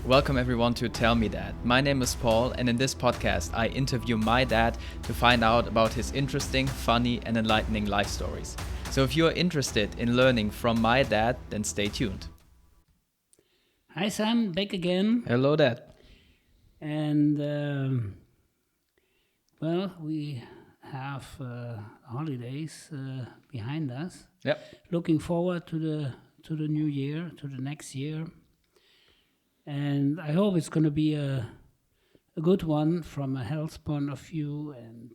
Welcome everyone to Tell Me That. My name is Paul, and in this podcast I interview my dad to find out about his interesting, funny and enlightening life stories. So if you're interested in learning from my dad, then stay tuned. Hi Sam, back again. Hello Dad. And we have holidays behind us. Yep. Looking forward to the new year, to the next year. And I hope it's going to be a good one from a health point of view. And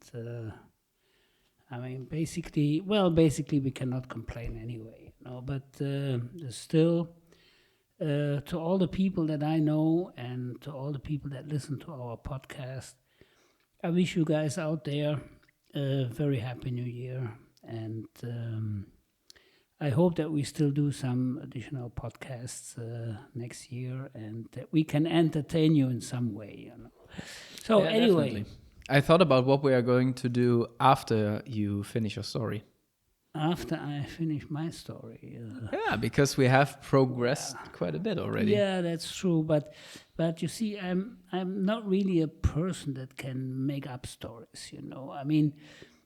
basically we cannot complain anyway. But there's still, to all the people that I know and to all the people that listen to our podcast, I wish you guys out there a very happy new year. And I hope that we still do some additional podcasts next year and that we can entertain you in some way. So anyway. Definitely. I thought about what we are going to do after you finish your story. After I finish my story. Because we have progressed quite a bit already. Yeah, that's true. But you see, I'm not really a person that can make up stories.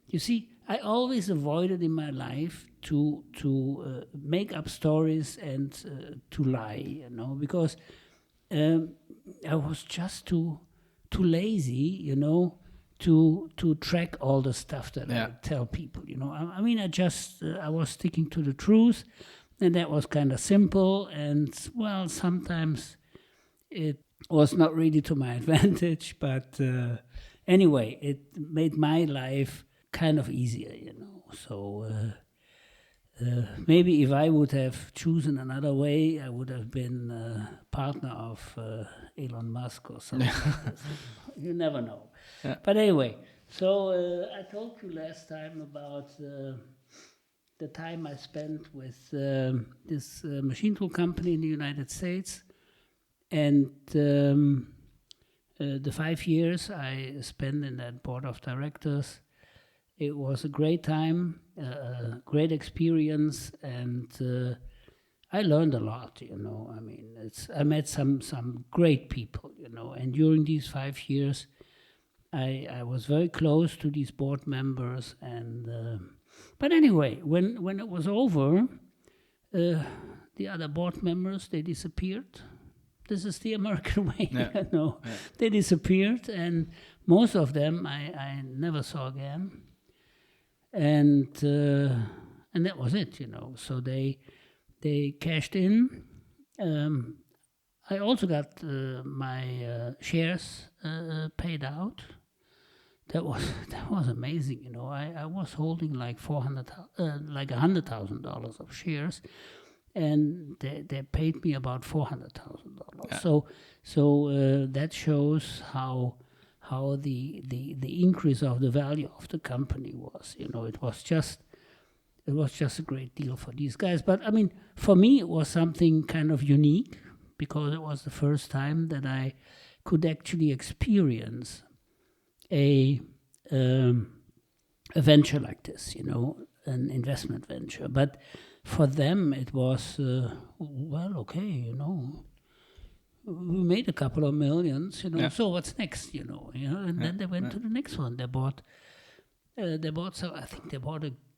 You see, I always avoided in my life to make up stories and to lie. Because I was just too lazy. To track all the stuff that I tell people, I was sticking to the truth, and that was kind of simple. And sometimes it was not really to my advantage, but anyway, it made my life kind of easier, So maybe if I would have chosen another way, I would have been a partner of Elon Musk or something. You never know. Yeah. But anyway, so I told you last time about the time I spent with this machine tool company in the United States. And the 5 years I spent in that board of directors, it was a great time, great experience, and I learned a lot, I met some great people, and during these 5 years, I was very close to these board members, and but anyway, when it was over, the other board members, they disappeared. This is the American way, They disappeared, and most of them I never saw again. And that was it, So they cashed in. I also got my shares paid out. That was amazing, I was holding like $100,000 of shares, and they paid me about $400,000. Yeah. So that shows how the increase of the value of the company was. It was just a great deal for these guys. But for me, it was something kind of unique because it was the first time that I could actually experience a venture like this, an investment venture. But for them, it was okay, we made a couple of millions, So what's next, And then they went to the next one. They bought a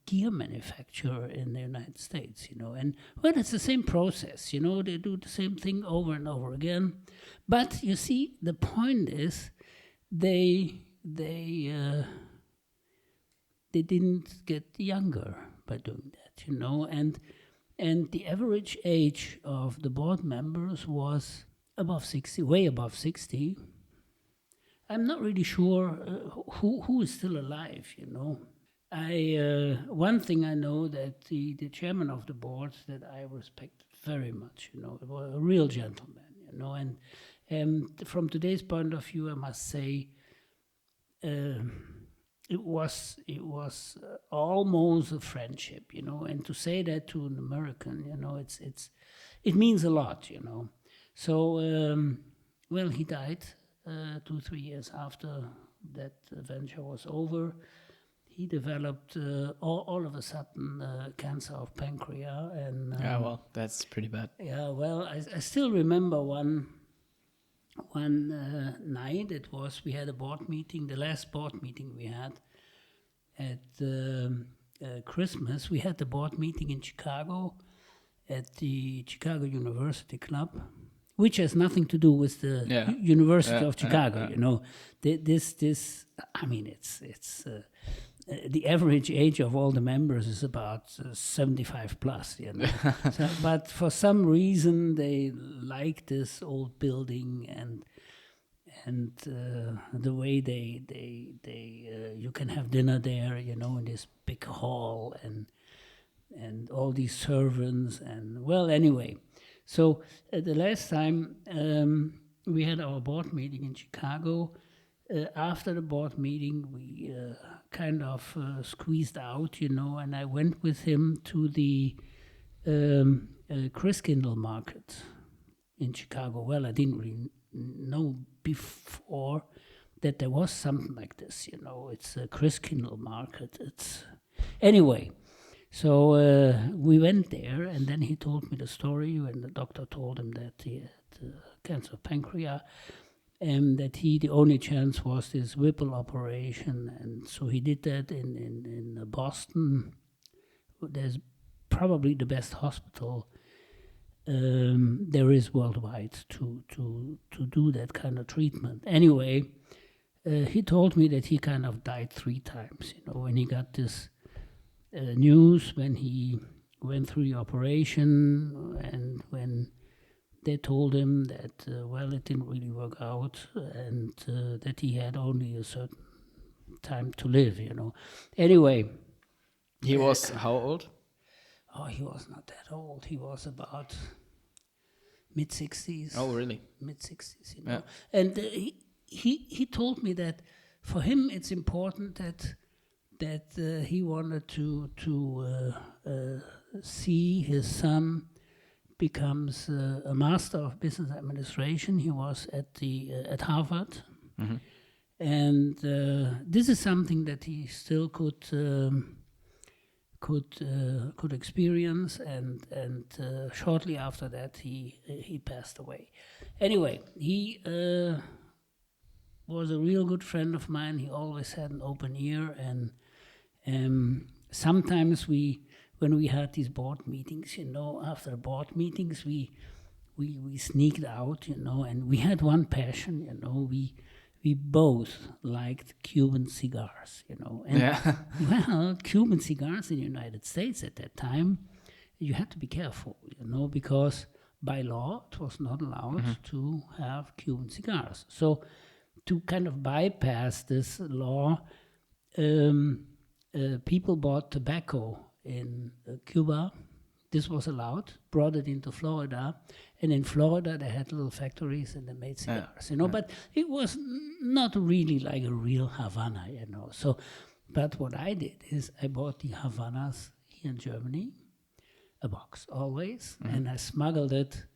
gear manufacturer in the United States, And it's the same process, They do the same thing over and over again. But you see, the point is, they didn't get younger by doing that, And the average age of the board members was above 60, way above 60. I'm not really sure who is still alive, One thing I know that the chairman of the board that I respect very much, was a real gentleman, And from today's point of view, I must say, it was almost a friendship, And to say that to an American, it means a lot, So, he died 2-3 years after that venture was over. He developed all of a sudden cancer of pancreas. And that's pretty bad. Yeah, I still remember one one night we had a board meeting, the last board meeting we had at Christmas. We had the board meeting in Chicago at the Chicago University Club, which has nothing to do with the University of Chicago. You know, this. I mean, it's the average age of all the members is about 75 plus. You know, but for some reason they like this old building and the way they you can have dinner there. You know, in this big hall and all these servants and well anyway. So the last time we had our board meeting in Chicago, after the board meeting we kind of squeezed out, you know, and I went with him to the Christkindl market in Chicago. Well, I didn't really know before that there was something like this, you know. It's a Christkindl market. It's anyway. So we went there, and then he told me the story when the doctor told him that he had cancer of pancreas, and that the only chance was this Whipple operation, and so he did that in Boston. There's probably the best hospital there is worldwide to do that kind of treatment. Anyway, he told me that he kind of died 3 times, you know, when he got this news, when he went through the operation, and when they told him that, well, it didn't really work out, and that he had only a certain time to live, you know. Anyway. He was how old? Oh, he was not that old. He was about mid-60s. Oh, really? Mid-60s, you know. Yeah. And he told me that for him it's important that he wanted to see his son becomes a master of business administration. He was at Harvard, and this is something that he still could experience. And shortly after that, he passed away. Anyway, he was a real good friend of mine. He always had an open ear, and sometimes when we had these board meetings, you know, after the board meetings, we sneaked out, you know, and we had one passion, you know, we both liked Cuban cigars, you know. And well, Cuban cigars in the United States at that time, you had to be careful, you know, because by law it was not allowed to have Cuban cigars. So to kind of bypass this law, people bought tobacco in Cuba. This was allowed, brought it into Florida, and in Florida they had little factories and they made cigars, you know, but it was not really like a real Havana, you know. So, but what I did is I bought the Havanas here in Germany, a box always, and I smuggled it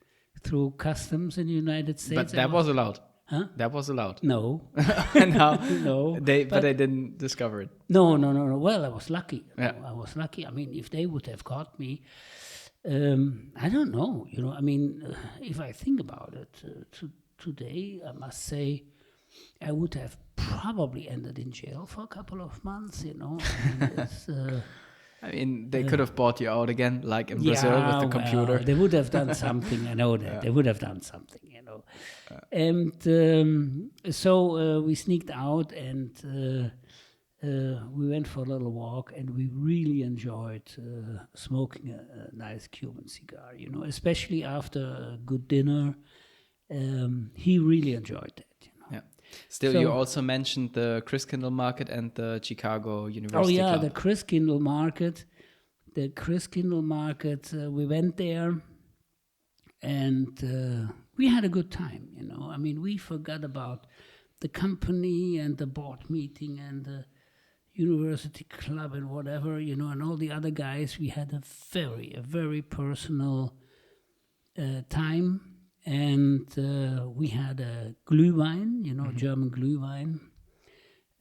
through customs in the United States. But that was allowed. Huh? That was allowed. No. No. No. But they didn't discover it. No. Well, I was lucky. Yeah. I was lucky. I mean, if they would have caught me, I don't know. You know, I mean, if I think about it, today, I must say, I would have probably ended in jail for a couple of months. You know, I mean, they could have bought you out again, like in Brazil with the computer. They would have done something. I know that they would have done something. You know, and so we sneaked out and. We went for a little walk, and we really enjoyed smoking a nice Cuban cigar, you know, especially after a good dinner. He really enjoyed that, you know. Yeah. Still, so, you also mentioned the Christkindl market and the Chicago University Club. The Christkindl market. The Christkindl market, we went there, and we had a good time, you know. I mean, we forgot about the company and the board meeting and the University Club and whatever, you know, and all the other guys. We had a very personal time, and we had a Glühwein, you know, German Glühwein.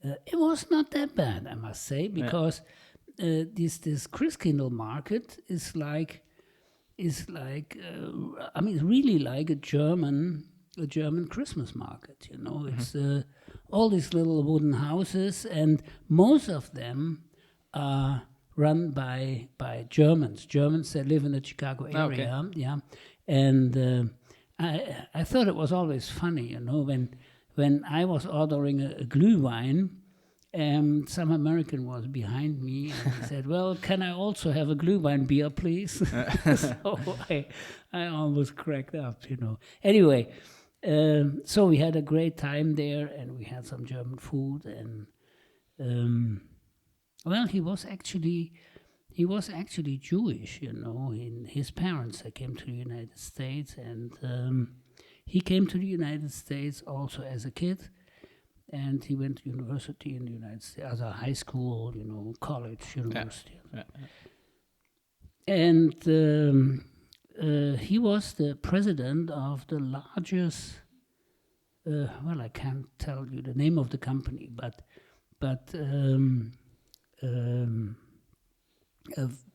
It was not that bad, I must say, because this Christkindl market is like I mean, really like a German a German Christmas market. It's all these little wooden houses, and most of them are run by Germans that live in the Chicago area. Okay. Yeah, and I thought it was always funny, when I was ordering a Glühwein. Some American was behind me and he said, "Well, can I also have a Glühwein beer, please?" So I almost cracked up. Anyway, so we had a great time there, and we had some German food. And well, he was actually Jewish. His parents came to the United States, and he came to the United States also as a kid. And he went to university in the United States, as a high school, college, university. Yeah. And he was the president of the largest, well, I can't tell you the name of the company, but an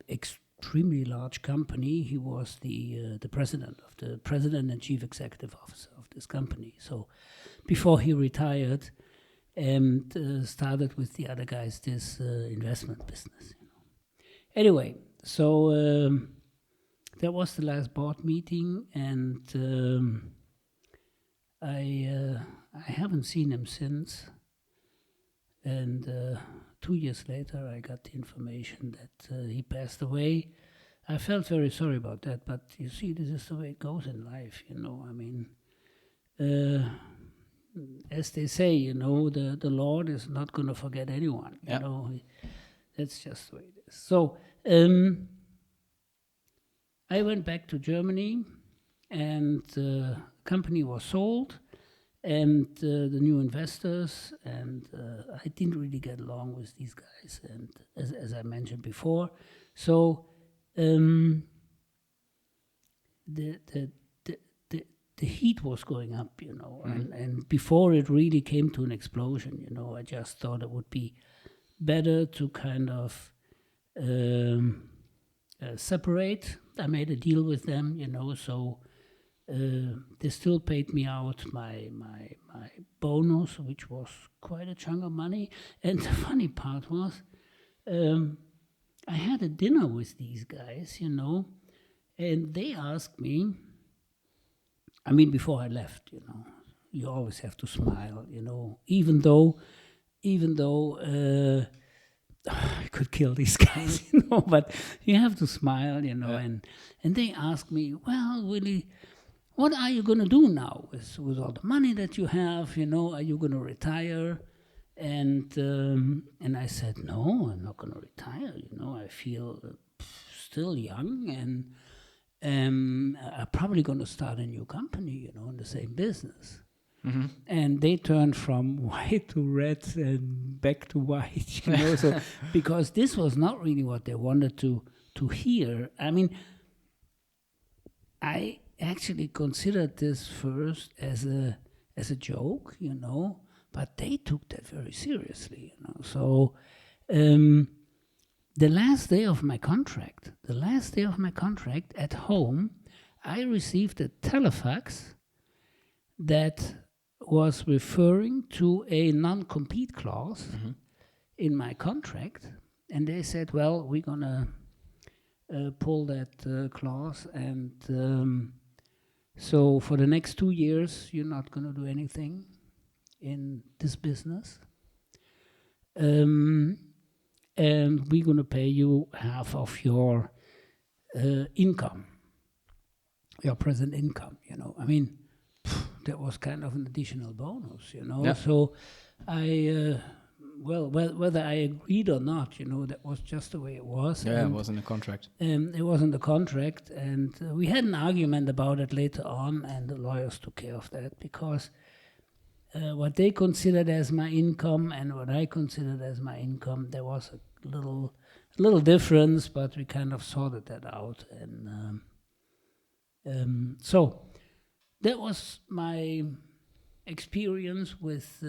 extremely large company. He was the president and chief executive officer of this company. So before he retired, and started with the other guys this investment business. Anyway, so that was the last board meeting, and I haven't seen him since. And 2 years later, I got the information that he passed away. I felt very sorry about that, but you see, this is the way it goes in life. I mean. As they say, the Lord is not going to forget anyone. That's just the way it is. So I went back to Germany, and the company was sold, and the new investors, and I didn't really get along with these guys, and as I mentioned before, so the heat was going up, and before it really came to an explosion, I just thought it would be better to kind of separate. I made a deal with them, so they still paid me out my bonus, which was quite a chunk of money. And the funny part was, I had a dinner with these guys, and they asked me, I mean, before I left, you always have to smile, even though I could kill these guys, but you have to smile, and they asked me, "Well, Willie, what are you going to do now with all the money that you have, are you going to retire?" And I said, "No, I'm not going to retire, I feel still young, and I'm probably going to start a new company, in the same business." Mm-hmm. And they turned from white to red and back to white, so because this was not really what they wanted to hear. I mean, I actually considered this first as a joke, but they took that very seriously, So the last day of my contract at home, I received a telefax that was referring to a non-compete clause in my contract. And they said, "Well, we're going to pull that clause. And so for the next 2 years, you're not going to do anything in this business. And we're going to pay you half of your income, your present income, I mean, that was kind of an additional bonus, Yeah. So I, whether I agreed or not, that was just the way it was. Yeah, it was in the contract. It was in the contract, and we had an argument about it later on, and the lawyers took care of that, because what they considered as my income and what I considered as my income, there was a little difference, but we kind of sorted that out. And so that was my experience with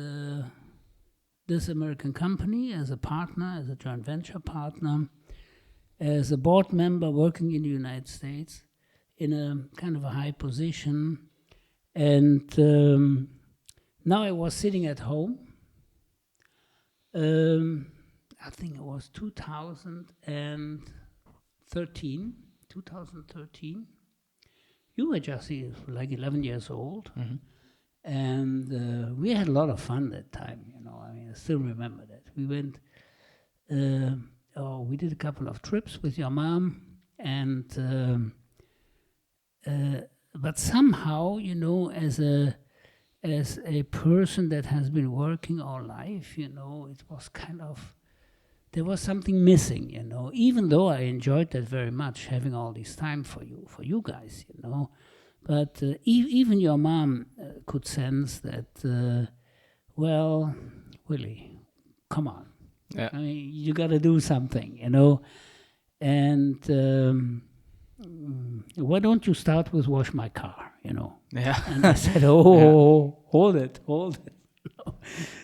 this American company as a partner, as a joint venture partner, as a board member working in the United States in a kind of a high position. And now I was sitting at home. I think it was 2013. 2013. You were just like 11 years old. Mm-hmm. And we had a lot of fun that time, you know. I mean, I still remember that. We went, we did a couple of trips with your mom, and but somehow, you know, as a person that has been working all life, you know, it was kind of, there was something missing, you know. Even though I enjoyed that very much, having all this time for you guys, you know. But even your mom could sense that, well, Willie, come on. Yeah. I mean, you got to do something, you know. And why don't you start with wash my car, you know? Yeah. And I said, oh, hold it.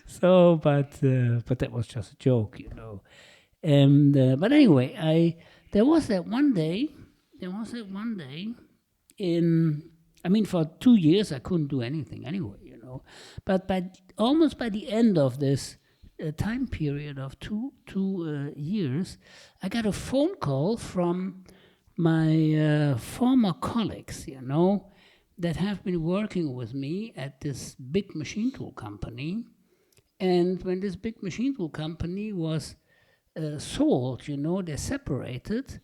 So, but that was just a joke, you know. And but anyway, there was that one day I mean, for 2 years I couldn't do anything anyway, you know. But almost by the end of this time period of two years, I got a phone call from my former colleagues, you know, that have been working with me at this big machine tool company. And when this big machine tool company was sold, you know, they separated,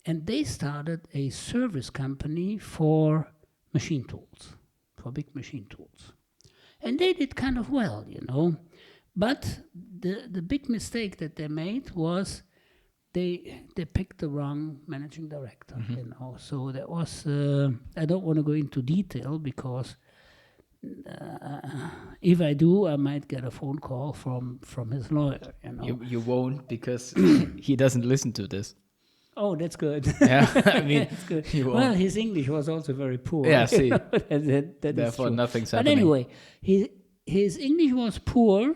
and they started a service company for machine tools, for big machine tools. And they did kind of well, you know. But the big mistake that they made was they picked the wrong managing director, you know. So that was, I don't want to go into detail because if I do, I might get a phone call from his lawyer, you know. You won't, because he doesn't listen to this. Oh, that's good. Yeah, I mean, that's good. he won't. Well, his English was also very poor. Yeah, see. that is Therefore, true. nothing's But happening. anyway, his English was poor,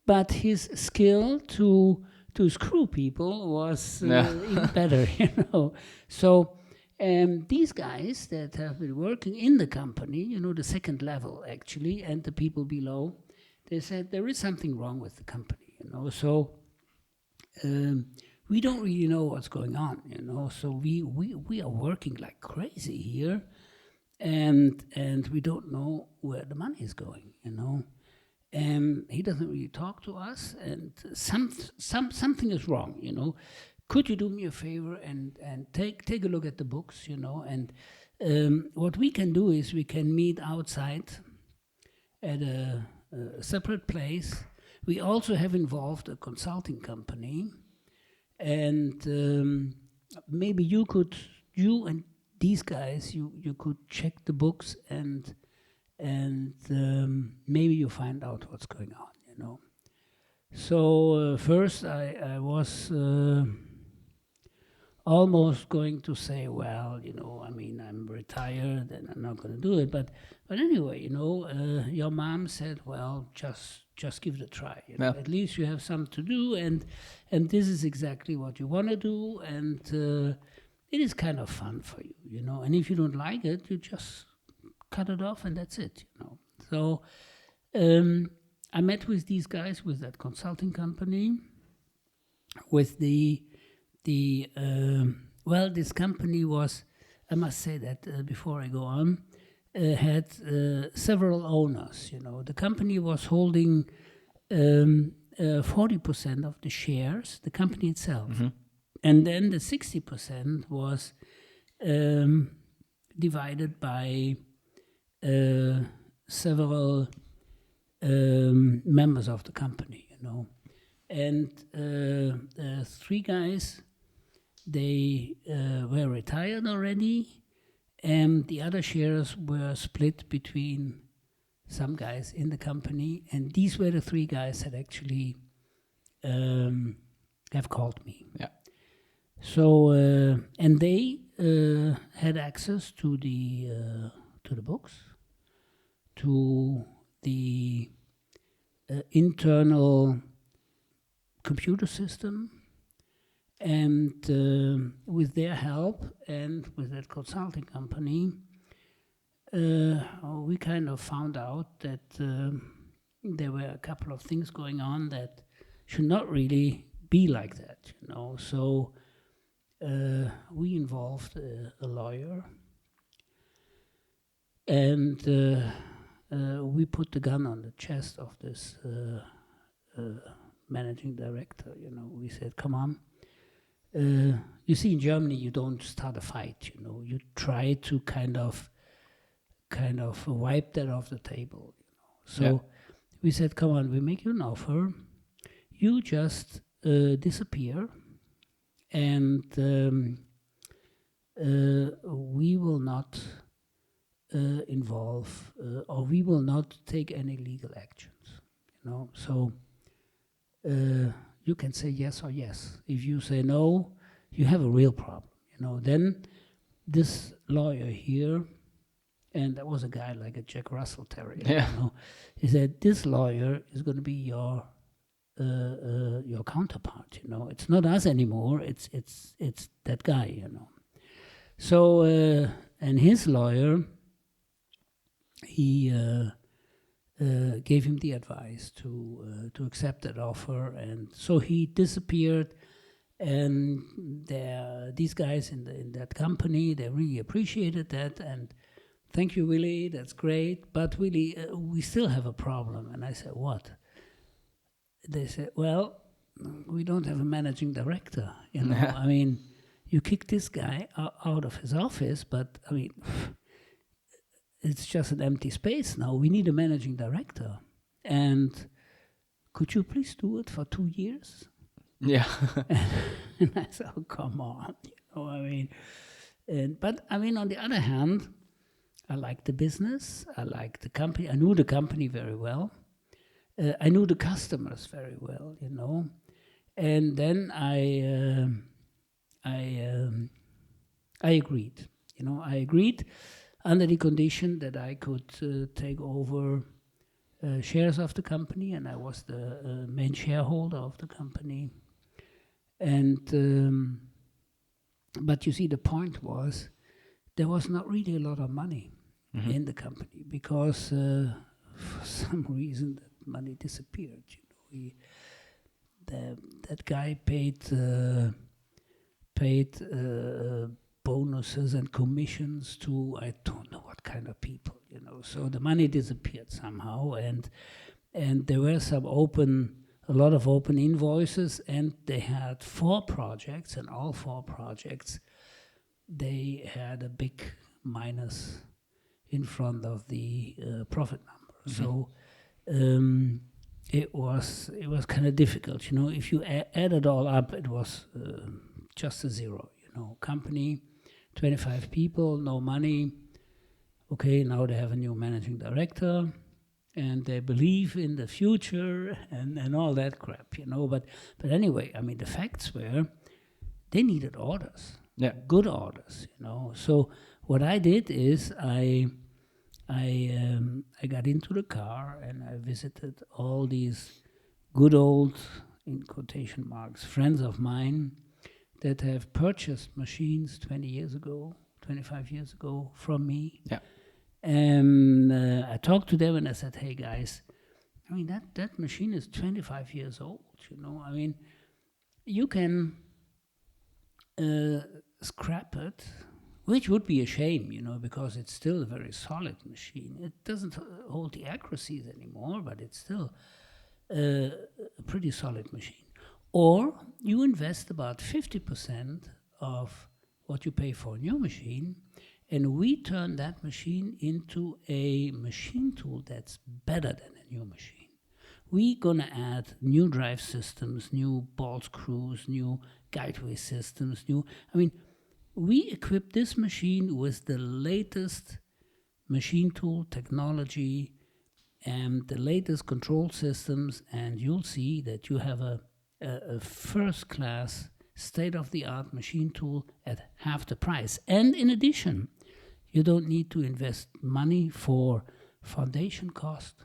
but his skill to screw people was even better, you know. So these guys that have been working in the company, you know, the second level actually, and the people below, they said there is something wrong with the company, you know. So we don't really know what's going on, you know. So we are working like crazy here, and we don't know where the money is going, you know. He doesn't really talk to us, and something is wrong, you know. Could you do me a favor and take a look at the books, you know? And what we can do is we can meet outside at a separate place. We also have involved a consulting company, and maybe you and these guys, you could check the books and maybe you find out what's going on, you know. So first I was almost going to say, well, you know, I mean, I'm retired and I'm not going to do it. But anyway, you know, your mom said, well, just give it a try. You know? At least you have something to do, and this is exactly what you want to do, and it is kind of fun for you, you know. And if you don't like it, you just cut it off, and that's it, you know. So I met with these guys with that consulting company, with well, this company was, I must say that before I go on, had several owners, you know. The company was holding 40% of the shares, the company itself. Mm-hmm. And then the 60% was divided by several members of the company, you know. And three guys, they were retired already, and the other shares were split between some guys in the company, and these were the three guys that actually have called me. Yeah. So and they had access to the books, to the internal computer system, and with their help and with that consulting company, We kind of found out that there were a couple of things going on that should not really be like that, you know. So we involved a lawyer, and we put the gun on the chest of this managing director. You know, we said, "Come on." You see, in Germany, you don't start a fight. You know, you try to kind of wipe that off the table. You know, so we said, "Come on, we make you an offer. You just disappear, and we will not involve, or we will not take any legal actions." You know, so you can say yes or yes. If you say no, you have a real problem. You know, then this lawyer here, and that was a guy like a Jack Russell Terrier. Yeah. You know, he said this lawyer is going to be your counterpart. You know, it's not us anymore. It's that guy. You know. So and his lawyer, he gave him the advice to accept that offer, and so he disappeared. And these guys in that company, they really appreciated that, and thank you, Willie, that's great. But Willie, we still have a problem. And I said, what? They said, well, we don't have a managing director. You know, I mean, you kick this guy out of his office, but I mean, it's just an empty space now. We need a managing director. And could you please do it for 2 years? Yeah. And I said, oh, come on. You know, I mean, but I mean, on the other hand, I like the business. I like the company. I knew the company very well. I knew the customers very well, you know. And then I agreed. You know, I agreed under the condition that I could take over shares of the company, and I was the main shareholder of the company. And but you see, the point was there was not really a lot of money in the company, because for some reason that money disappeared. You know, that guy paid bonuses and commissions to I don't know what kind of people. You know, so the money disappeared somehow, and there were a lot of open invoices, and they had 4 projects, and all 4 projects, they had a big minus in front of the profit number. So it was kind of difficult. You know, if you add it all up, it was just a zero. You know, company, 25 people, no money. Okay, now they have a new managing director, and they believe in the future and all that crap, you know. But anyway, I mean, the facts were they needed orders, good orders, you know. So what I did is I got into the car and I visited all these good old, in quotation marks, friends of mine that have purchased machines 20 years ago, 25 years ago from me. Yeah. And I talked to them and I said, hey guys, I mean, that machine is 25 years old, you know. I mean, you can scrap it, which would be a shame, you know, because it's still a very solid machine. It doesn't hold the accuracies anymore, but it's still a pretty solid machine. Or you invest about 50% of what you pay for a new machine, and we turn that machine into a machine tool that's better than a new machine. We're gonna add new drive systems, new ball screws, new guideway systems, we equip this machine with the latest machine tool technology and the latest control systems, and you'll see that you have a first-class, state-of-the-art machine tool at half the price. And in addition, you don't need to invest money for foundation cost,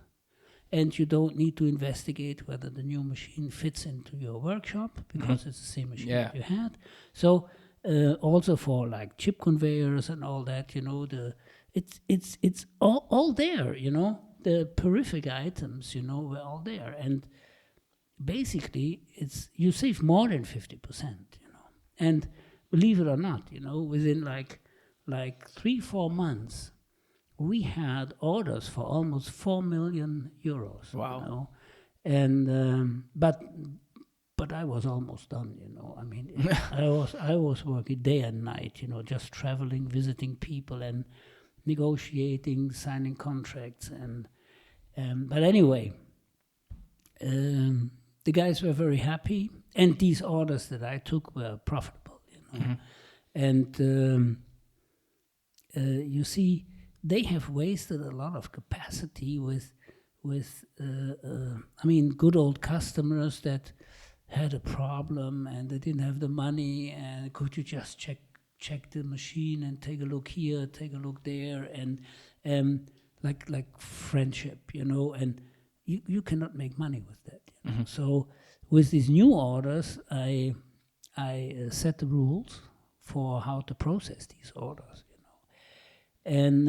and you don't need to investigate whether the new machine fits into your workshop, because it's the same machine that you had. So also for like chip conveyors and all that, you know, it's all there, you know. The peripheral items, you know, were all there, and basically you save more than 50%, you know. And believe it or not, you know, within like 3-4 months, we had orders for almost 4 million euros. Wow. You know? And but I was almost done, you know. I mean, I was working day and night, you know, just traveling, visiting people, and negotiating, signing contracts, and but anyway, the guys were very happy, and these orders that I took were profitable, you know. And you see, they have wasted a lot of capacity with I mean, good old customers that had a problem and they didn't have the money, and could you just check the machine and take a look here, take a look there, and like friendship, you know, and you cannot make money with that, you know? So with these new orders, I set the rules for how to process these orders, you know. And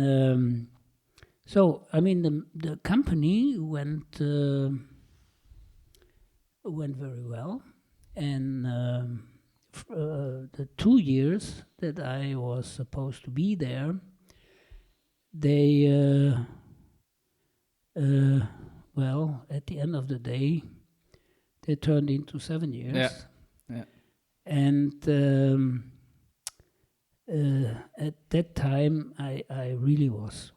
so I mean, the company went very well, and the 2 years that I was supposed to be there, they well, at the end of the day, they turned into 7 years. Yeah. And at that time, I really was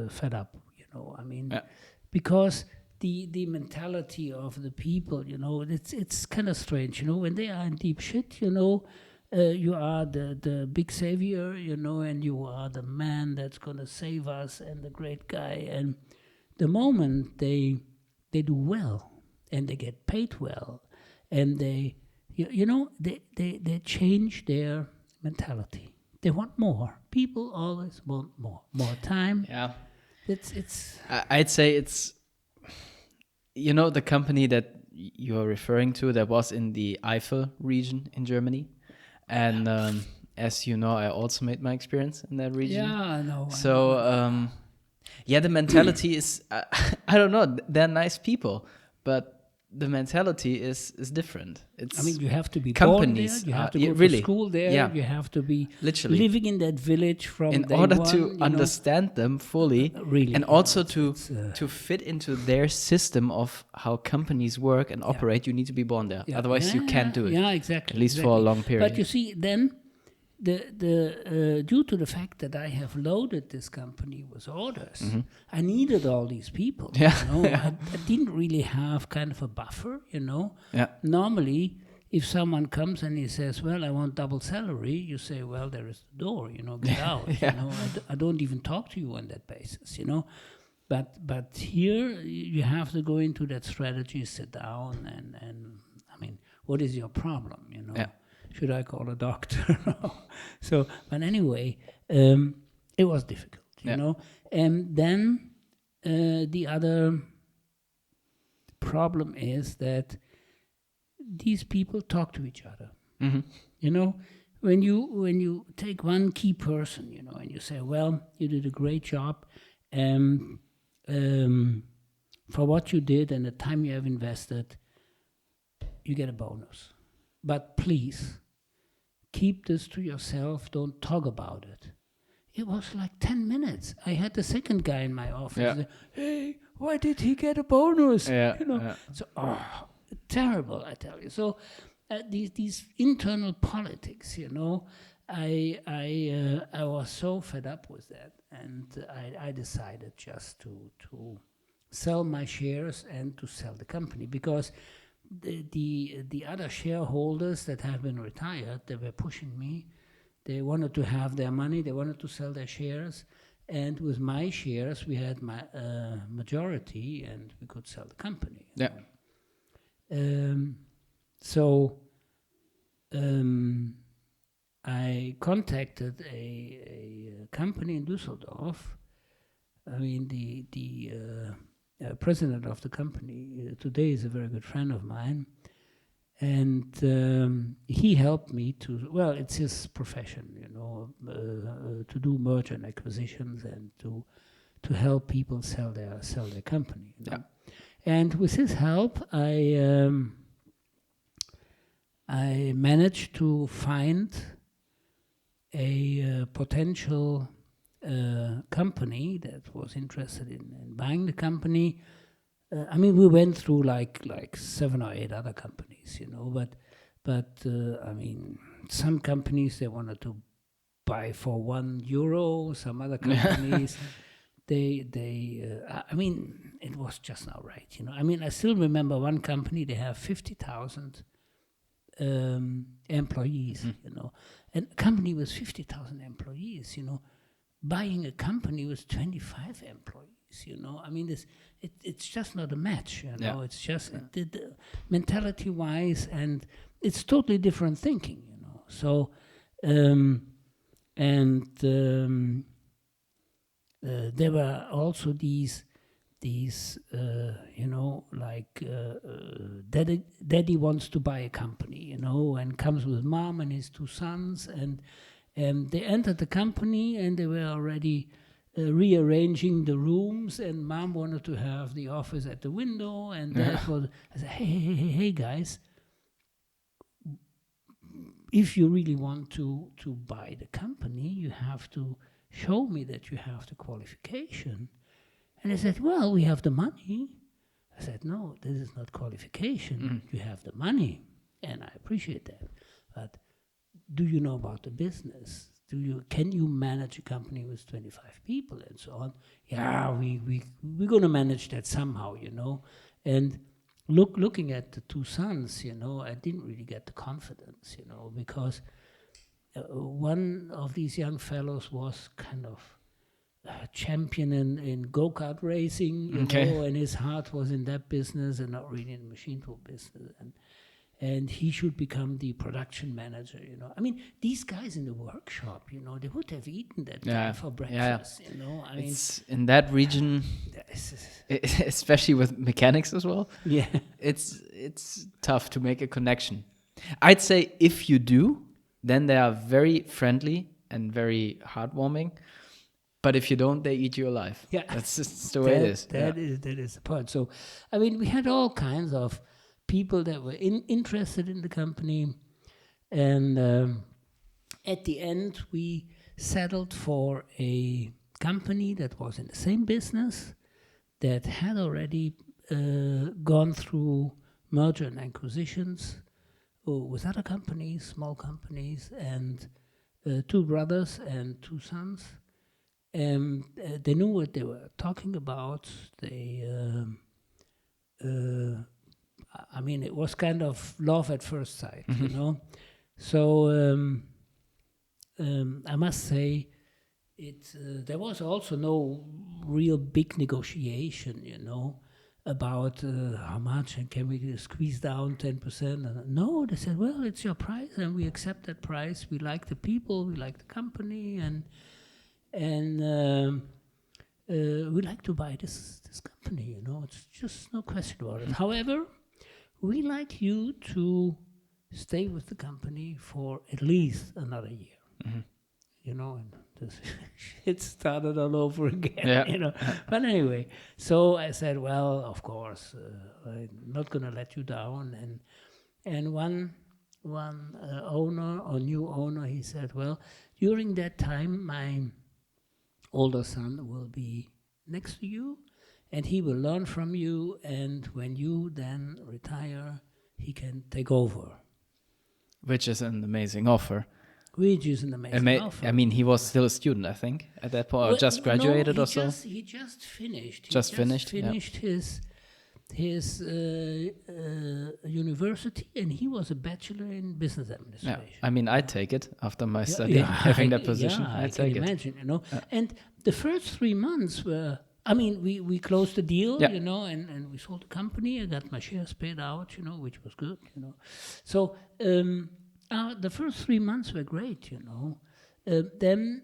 fed up, you know. I mean, because the mentality of the people, you know, it's kind of strange, you know, when they are in deep shit, you know. You are the big savior, you know, and you are the man that's gonna save us and the great guy. And the moment they do well and they get paid well, and they change their mentality. They want more. People always want more time. Yeah. It's I'd say it's, you know, the company that you're referring to that was in the Eifel region in Germany. And as you know, I also made my experience in that region. Yeah, I know. So, yeah, the mentality is, I don't know, they're nice people, but the mentality is different. It's, I mean, you have to be companies, born there, you have to go really, to school there, yeah. you have to be Literally. living in that village from in day order one, to you know. understand them fully, Really, and you know, also it's, to fit into their system of how companies work and operate, you need to be born there. Yeah. Otherwise, you can't do it. Yeah, exactly. At least for a long period. But you see, then the due to the fact that I have loaded this company with orders, I needed all these people. Yeah. You know? I didn't really have kind of a buffer, you know. Yeah. Normally, if someone comes and he says, "Well, I want double salary," you say, "Well, there is the door, you know, get out." Yeah. You know, I don't even talk to you on that basis, you know. But here you have to go into that strategy, sit down, and I mean, what is your problem, you know? Yeah. Should I call a doctor? So, but anyway, it was difficult, you know. And then the other problem is that these people talk to each other. You know, when you take one key person, you know, and you say, "Well, you did a great job for what you did and the time you have invested, you get a bonus. But please, keep this to yourself. Don't talk about it." It was like 10 minutes. I had the second guy in my office. Yeah. Say, "Hey, why did he get a bonus?" Yeah, You know. yeah. So, terrible, I tell you. So these internal politics, you know, I was so fed up with that, and I decided just to sell my shares and to sell the company, because the other shareholders that have been retired, they were pushing me. They wanted to have their money. They wanted to sell their shares. And with my shares, we had my majority, and we could sell the company. Yeah. So I contacted a company in Düsseldorf. I mean, the president of the company today is a very good friend of mine. And he helped me to, well, it's his profession, you know, to do merger and acquisitions and to help people sell their company. You know? And with his help, I managed to find a potential company that was interested in buying the company. I mean, we went through like 7 or 8 other companies, you know, but I mean, some companies they wanted to buy for €1. Some other companies, I mean, it was just not right, you know. I mean, I still remember one company, they have 50,000 employees, you know, and a company with 50,000 employees, you know, buying a company with 25 employees, you know. I mean, it's just not a match, you know. It's just mentality-wise, and it's totally different thinking, you know. So, there were also these you know, like daddy wants to buy a company, you know, and comes with mom and his 2 sons, and they entered the company and they were already rearranging the rooms, and mom wanted to have the office at the window, and dad was, I said, hey guys, if you really want to buy the company, you have to show me that you have the qualification. And they said, well, we have the money. I said, no, this is not qualification. You have the money, and I appreciate that. But do you know about the business? Can you manage a company with 25 people and so on? Yeah, we're going to manage that somehow, you know. And looking at the 2 sons, you know, I didn't really get the confidence, you know, because one of these young fellows was kind of champion in go-kart racing, you know, and his heart was in that business and not really in the machine tool business. And he should become the production manager, you know. I mean, these guys in the workshop, you know, they would have eaten that guy for breakfast, you know. I mean, it's in that region, especially with mechanics as well. Yeah, it's tough to make a connection. I'd say if you do, then they are very friendly and very heartwarming. But if you don't, they eat you alive. Yeah, that's just the way it is. That is the point. So, I mean, we had all kinds of people that were interested in the company, and at the end, we settled for a company that was in the same business, that had already gone through merger and acquisitions with other companies, small companies, and 2 brothers and 2 sons. They knew what they were talking about. I mean, it was kind of love at first sight, you know. So I must say, there was also no real big negotiation, you know, about how much and can we squeeze down 10%. No, they said, well, it's your price and we accept that price. We like the people, we like the company, and we like to buy this company, you know. It's just no question about it. However, we like you to stay with the company for at least another year, you know, and this shit started all over again, you know. But anyway, so I said, well, of course, I'm not going to let you down. And one owner or new owner, he said, well, during that time, my older son will be next to you, and he will learn from you, and when you then retire, he can take over. Which is an amazing offer. Which is an amazing offer. I mean, he was still a student, I think, at that point, or just graduated or so? He just finished. He just finished his university, and he was a bachelor in business administration. Yeah. I mean, I'd take it after my study, having that position. I'd take it. I can imagine, you know. And the first 3 months were, I mean, we closed the deal, you know, and we sold the company. I got my shares paid out, you know, which was good, you know. So the first 3 months were great, you know. Then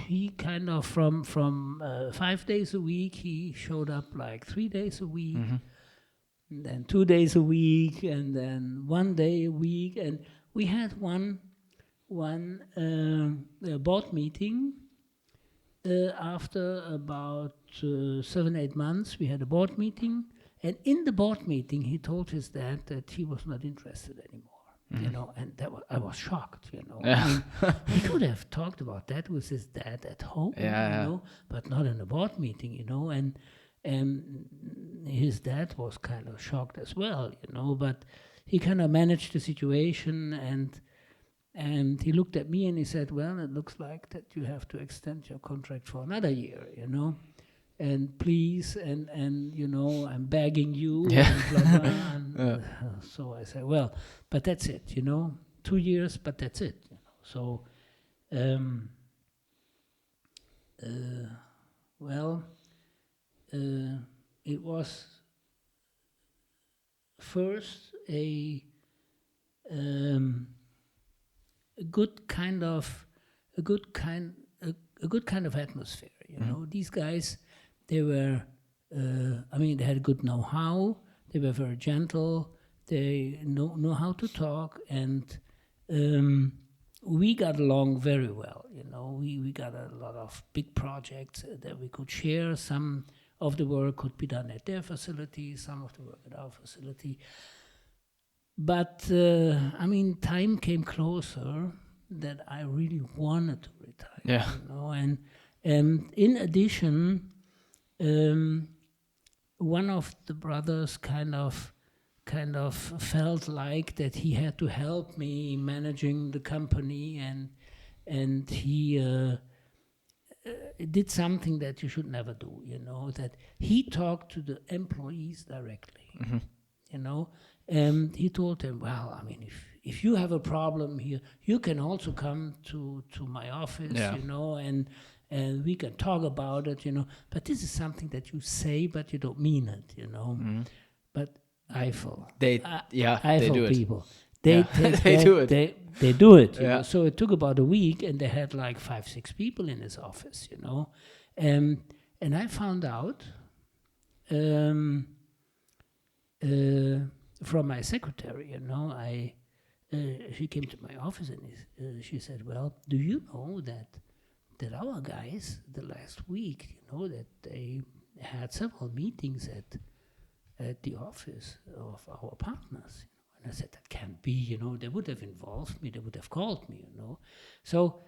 he kind of from 5 days a week, he showed up like 3 days a week, and then 2 days a week, and then 1 day a week. And we had one board meeting. After about 7-8 months, we had a board meeting, and in the board meeting, he told his dad that he was not interested anymore. And I was shocked. I mean, he could have talked about that with his dad at home, but not in a board meeting, and his dad was kind of shocked as well, but he kind of managed the situation, and he looked at me and he said, "Well, it looks like that you have to extend your contract for another year, and please, and I'm begging you, and blah, blah." And so I said, "Well, but that's it, 2 years, but that's it." So, well, it was first a good kind of atmosphere. These guys, they were, they had good know-how. They were very gentle. They know how to talk, and we got along very well. We got a lot of big projects that we could share. Some of the work could be done at their facility, some of the work at our facility. But time came closer that I really wanted to retire. Yeah. And in addition, one of the brothers kind of felt like that he had to help me managing the company, and he did something that you should never do. That he talked to the employees directly. And he told them, "Well, if you have a problem here, you can also come to my office, and we can talk about it, But this is something that you say, but you don't mean it, But Eifel, They do it. people, they do it. They do it, Yeah. So it took about a week, and they had like 5-6 people in his office, And I found out from my secretary, she came to my office and she said, "Well, do you know that our guys the last week, that they had several meetings at the office of our partners?" And I said, "That can't be, they would have involved me, they would have called me, So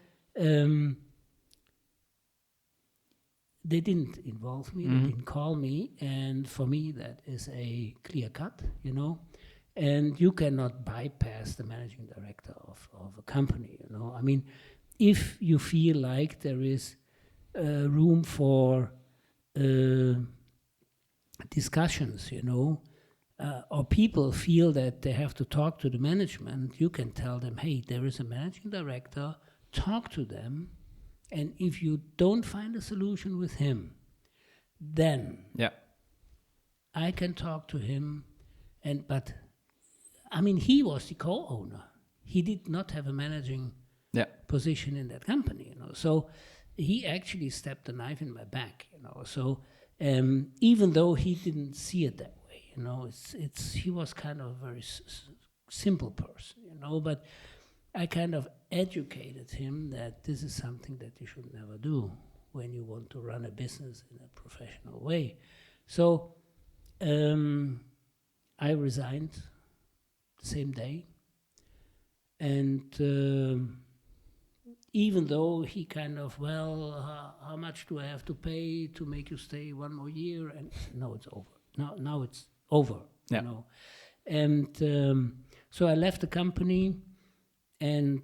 they didn't involve me, they didn't call me, and for me that is a clear cut, and you cannot bypass the managing director of a company, if you feel like there is room for discussions, or people feel that they have to talk to the management, you can tell them, "Hey, there is a managing director, talk to them, and if you don't find a solution with him, then I can talk to him." But he was the co-owner. He did not have a managing position in that company, So he actually stepped a knife in my back, So even though he didn't see it that way, he was kind of a very simple person, But I kind of educated him that this is something that you should never do when you want to run a business in a professional way. So I resigned the same day. And even though he kind of, "Well, how much do I have to pay to make you stay one more year?" And no, it's over. Now it's over, And so I left the company. And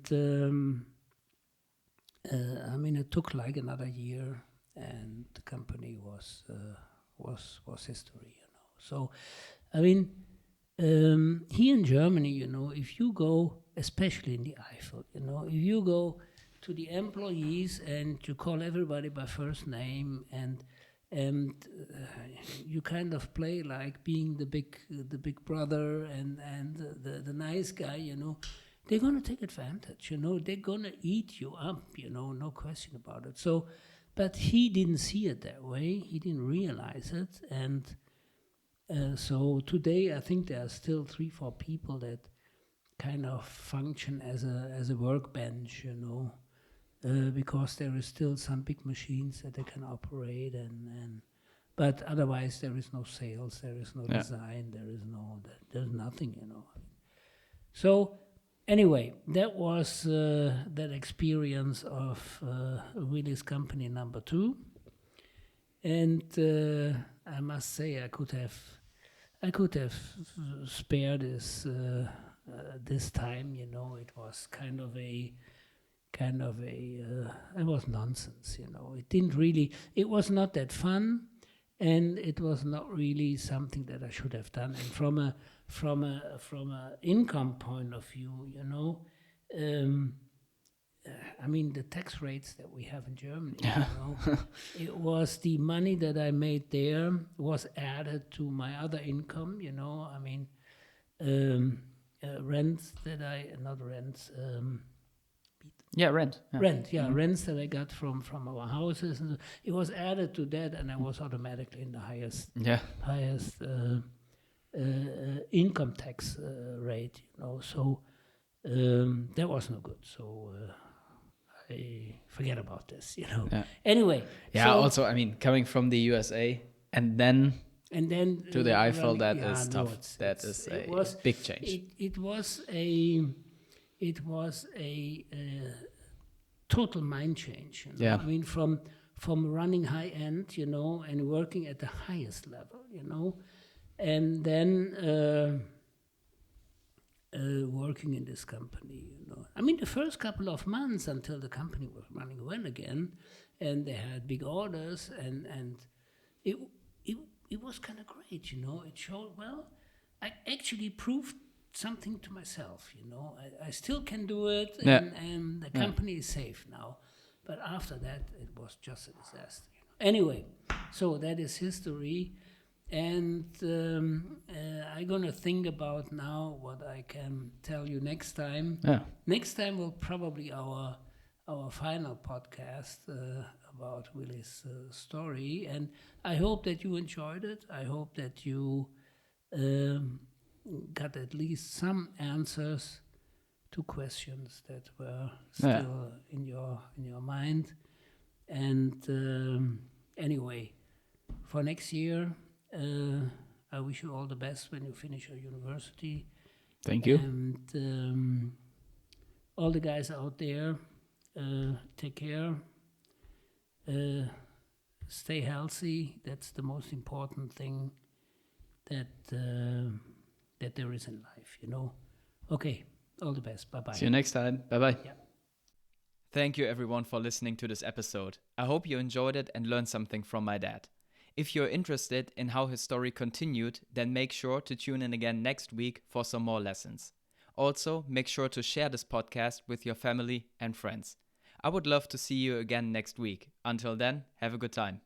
it took like another year, and the company was history, So, here in Germany, if you go, especially in the Eifel, if you go to the employees and you call everybody by first name, and you kind of play like being the big brother and the nice guy, they're going to take advantage, they're going to eat you up, no question about it. So, but he didn't see it that way. He didn't realize it. And so today, I think there are still 3-4 people that kind of function as a workbench, because there is still some big machines that they can operate, but otherwise there is no sales, there is no design, there's nothing. So anyway, that was that experience of Willie's company number 2, and I must say I could have spared this time. It was kind of a it was nonsense. It was not that fun, and it was not really something that I should have done. And from a income point of view, the tax rates that we have in Germany, it was the money that I made there was added to my other income, rents that not rents, rent. Rents that I got from our houses, and it was added to that, and I was automatically in the highest income tax rate, so that was no good. So I forget about this, Anyway. Also, coming from the USA and then to the Eifel, that is tough. That is a big change. It was a total mind change. From running high end, and working at the highest level, and then working in this company. The first couple of months until the company was running well again, and they had big orders, and it was kind of great. It showed, well, I actually proved something to myself. I still can do it, and the company is safe now. But after that, it was just a disaster. Anyway, so that is history, and I'm gonna think about now what I can tell you next time. Next time will probably our final podcast about Willie's story, and I hope that you enjoyed it. I hope that you got at least some answers to questions that were still in your mind. And anyway, for next year, I wish you all the best when you finish your university. Thank you. And all the guys out there, take care. Stay healthy. That's the most important thing that there is in life, Okay, all the best. Bye-bye. See you next time. Bye-bye. Yeah. Thank you everyone for listening to this episode. I hope you enjoyed it and learned something from my dad. If you're interested in how his story continued, then make sure to tune in again next week for some more lessons. Also, make sure to share this podcast with your family and friends. I would love to see you again next week. Until then, have a good time.